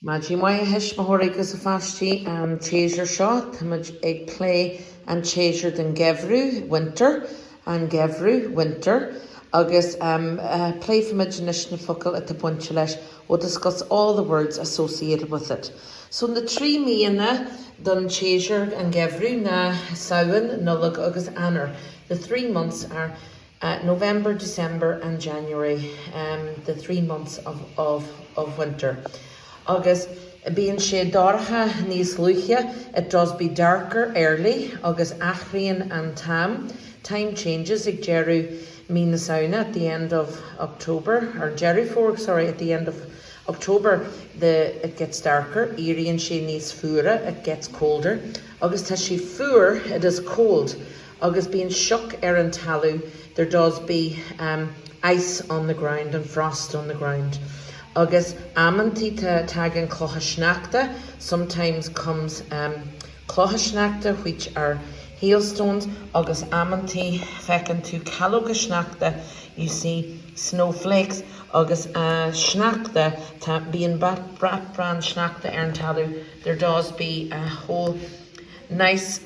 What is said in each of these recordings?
Maji mai hish mahorigus a fasti and chaser shot, Tamaj egg play and chaser than Gheimhreadh Winter and Gheimhreadh Winter. August play from imagination focal at the bunchelesh will discuss all the words associated with it. So the three meana done chaser and Gheimhreadh na Samhain, Nullag August Anner. The 3 months are November, December and January, the 3 months of winter. August being sé darcha níos luche, it does be darker early. August achrian and time changes. Ig Jeru mina sauna at the end of October, or Jerry Fork, sorry, at the end of October it gets darker. Irian sé níos fura, it gets colder. August has she fur, it is cold. August being shook and talu, there does be ice on the ground and frost on the ground. August amanti tagan clochashnachta, sometimes comes clochashnachta, which are hailstones. August amanti fecken to kalogashnachtha, you see snowflakes. August shnachta being brand shnachta talu, there does be a whole nice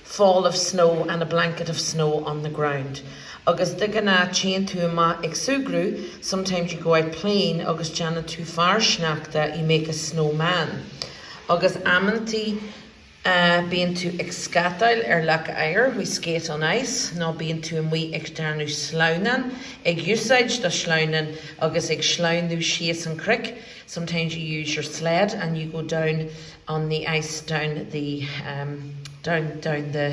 fall of snow and a blanket of snow on the ground. August digana chain to ma exugru, sometimes you go out playing. August jana too far shnachta, you make a snowman. August amanti being to excatail lak air, we skate on ice. No being to we externu slaunan, eg usage the slaunan. August eg slaunu shees and crick. Sometimes you use your sled and you go down on the ice down the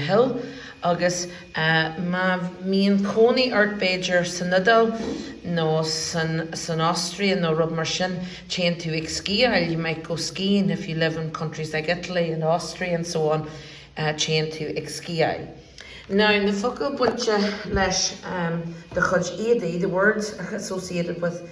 hill. August me and Coney Art Bager Sanadal no san Austria no rub marshin chain to ski. You might go skiing if you live in countries like Italy and Austria and so on, chain to ski. Now in the focal buncha lesh the chudge edi, the words associated with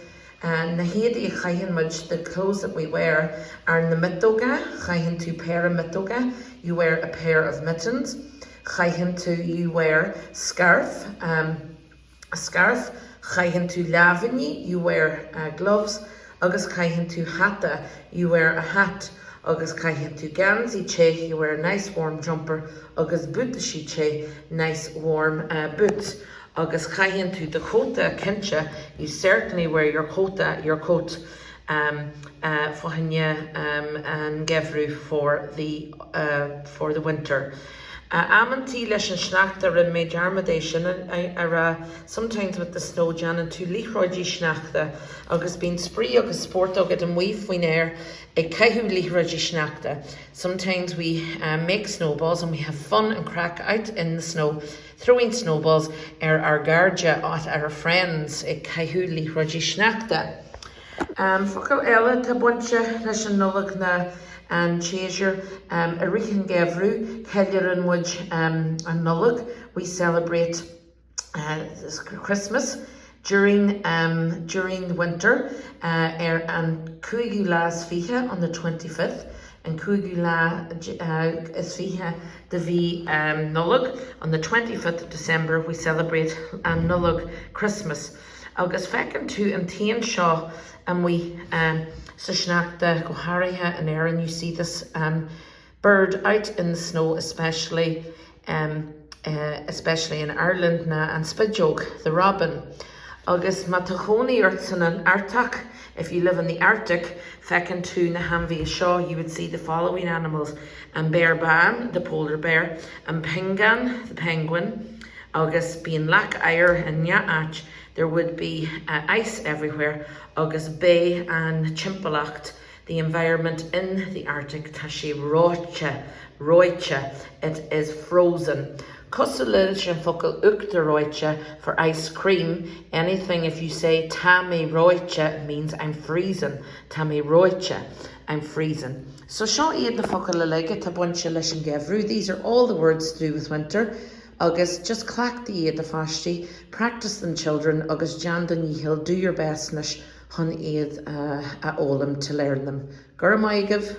Nahedi chaihin much, the clothes that we wear are in the mitoga, chaihin to pair of mitoga, you wear a pair of mittens. Chaihin to you wear scarf, a scarf. Chaihin to lavini, you wear gloves. August chaihin to hatta, you wear a hat. August chaihin to ganzi che, you wear a nice warm jumper. August butashi che, nice warm boots. August chaihin to the kota kincha, you certainly wear your coat fohanya and Gheimhreadh for the winter. Amanti leis an shnachta rin méid armadation sometimes with the snow jan and tu lichroidí shnachta agus being spree agus sport agad an weave win air ag caihu lichroidí shnachta. Sometimes we make snowballs and we have fun and crack out in the snow, throwing snowballs our garja at our friends ag caihu lichroidí shnachta. Focal ela ta buncha leis an nullag na and chaser a richen Gheimhreadh Kellir and Wudge and Nullag. We celebrate this Christmas during the winter and Cuigula Sfiha on the 25th and Cuigula Sfiha the V Nullag on the 25th of December. We celebrate Nullag Christmas. August fecken to and Tien Shaw and we Sashnachta Gohariha and Aaron, you see this bird out in the snow, especially in Ireland na and Spidjog, the robin. August Matachoni Urtsan and Artak, if you live in the Arctic, fecken to na Hamvi Shaw, you would see the following animals: and bear ban, the polar bear, and pingan, the penguin. August being lack ire and Nyaach, there would be ice everywhere. August bay and chimpalacht, the environment in the Arctic, tashi roicha, it is frozen. Kosulilch and focal ukta roicha for ice cream. Anything if you say tami roicha, it means I'm freezing. Tami roicha, I'm freezing. So shaw eat the focal lega ta buncha lesh and Gheimhreadh. These are all the words to do with winter. August just clack the the fasti, practice them children. August jandan yihil, do your best nish hun aid a olam to learn them. Gurmaigav.